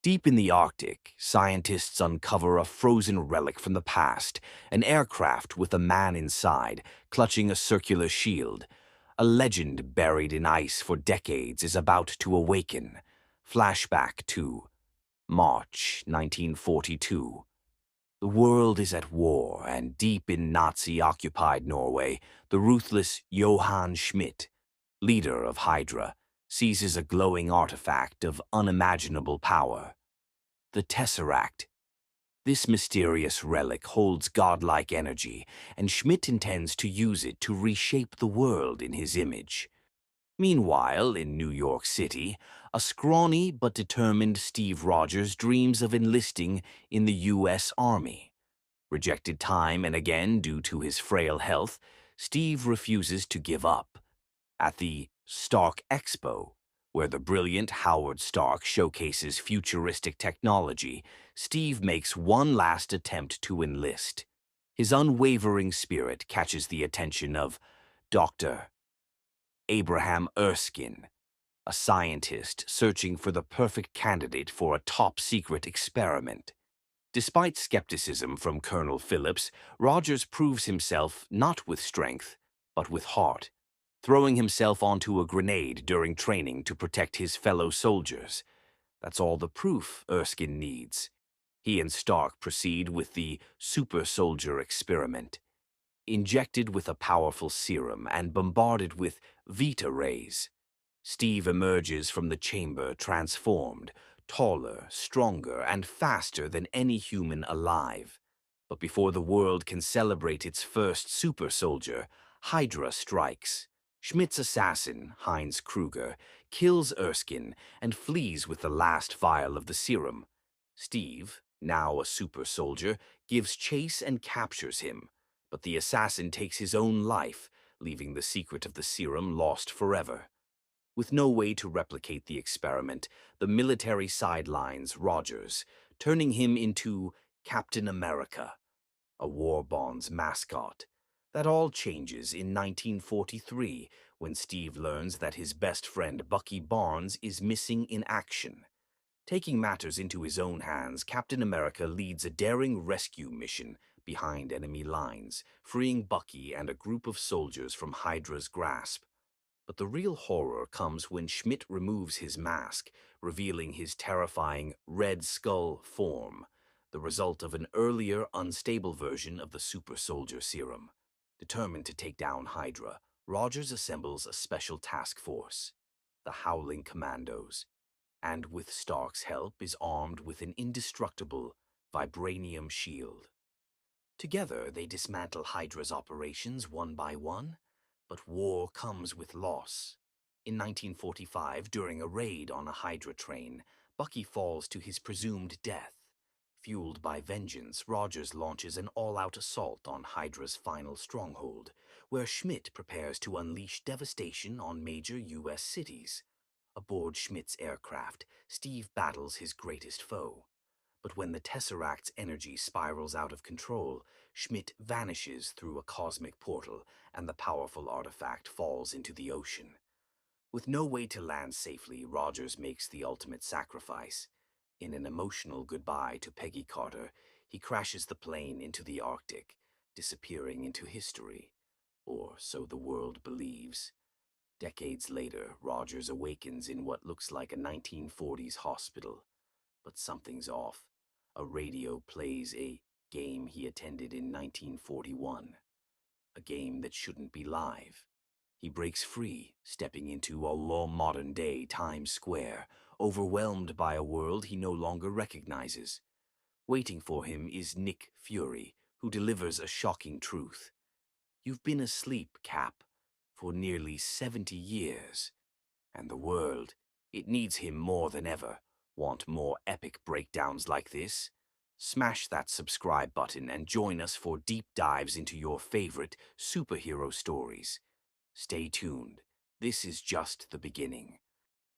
Deep in the Arctic, scientists uncover a frozen relic from the past, an aircraft with a man inside, clutching a circular shield. A legend buried in ice for decades is about to awaken. Flashback to March 1942. The world is at war, and deep in Nazi-occupied Norway, the ruthless Johann Schmidt, leader of Hydra, seizes a glowing artifact of unimaginable power. The Tesseract. This mysterious relic holds godlike energy, and Schmidt intends to use it to reshape the world in his image. Meanwhile, in New York City, a scrawny but determined Steve Rogers dreams of enlisting in the U.S. Army. Rejected time and again due to his frail health, Steve refuses to give up. At the Stark Expo, where the brilliant Howard Stark showcases futuristic technology, Steve makes one last attempt to enlist. His unwavering spirit catches the attention of Dr. Abraham Erskine, a scientist searching for the perfect candidate for a top-secret experiment. Despite skepticism from Colonel Phillips, Rogers proves himself not with strength, but with heart, throwing himself onto a grenade during training to protect his fellow soldiers. That's all the proof Erskine needs. He and Stark proceed with the super soldier experiment. Injected with a powerful serum and bombarded with Vita rays, Steve emerges from the chamber transformed, taller, stronger, and faster than any human alive. But before the world can celebrate its first super soldier, Hydra strikes. Schmidt's assassin, Heinz Kruger, kills Erskine and flees with the last vial of the serum. Steve, now a super soldier, gives chase and captures him, but the assassin takes his own life, leaving the secret of the serum lost forever. With no way to replicate the experiment, the military sidelines Rogers, turning him into Captain America, a war bonds mascot. That all changes in 1943 when Steve learns that his best friend Bucky Barnes is missing in action. Taking matters into his own hands, Captain America leads a daring rescue mission behind enemy lines, freeing Bucky and a group of soldiers from Hydra's grasp. But the real horror comes when Schmidt removes his mask, revealing his terrifying Red Skull form, the result of an earlier, unstable version of the super soldier serum. Determined to take down Hydra, Rogers assembles a special task force, the Howling Commandos, and with Stark's help is armed with an indestructible vibranium shield. Together, they dismantle Hydra's operations one by one, but war comes with loss. In 1945, during a raid on a Hydra train, Bucky falls to his presumed death. Fueled by vengeance, Rogers launches an all-out assault on Hydra's final stronghold, where Schmidt prepares to unleash devastation on major U.S. cities. Aboard Schmidt's aircraft, Steve battles his greatest foe. But when the Tesseract's energy spirals out of control, Schmidt vanishes through a cosmic portal, and the powerful artifact falls into the ocean. With no way to land safely, Rogers makes the ultimate sacrifice. In an emotional goodbye to Peggy Carter, he crashes the plane into the Arctic, disappearing into history. Or so the world believes. Decades later, Rogers awakens in what looks like a 1940s hospital. But something's off. A radio plays a game he attended in 1941. A game that shouldn't be live. He breaks free, stepping into a modern-day Times Square, overwhelmed by a world he no longer recognizes. Waiting for him is Nick Fury, who delivers a shocking truth. You've been asleep, Cap, for nearly 70 years. And the world, it needs him more than ever. Want more epic breakdowns like this? Smash that subscribe button and join us for deep dives into your favorite superhero stories. Stay tuned. This is just the beginning.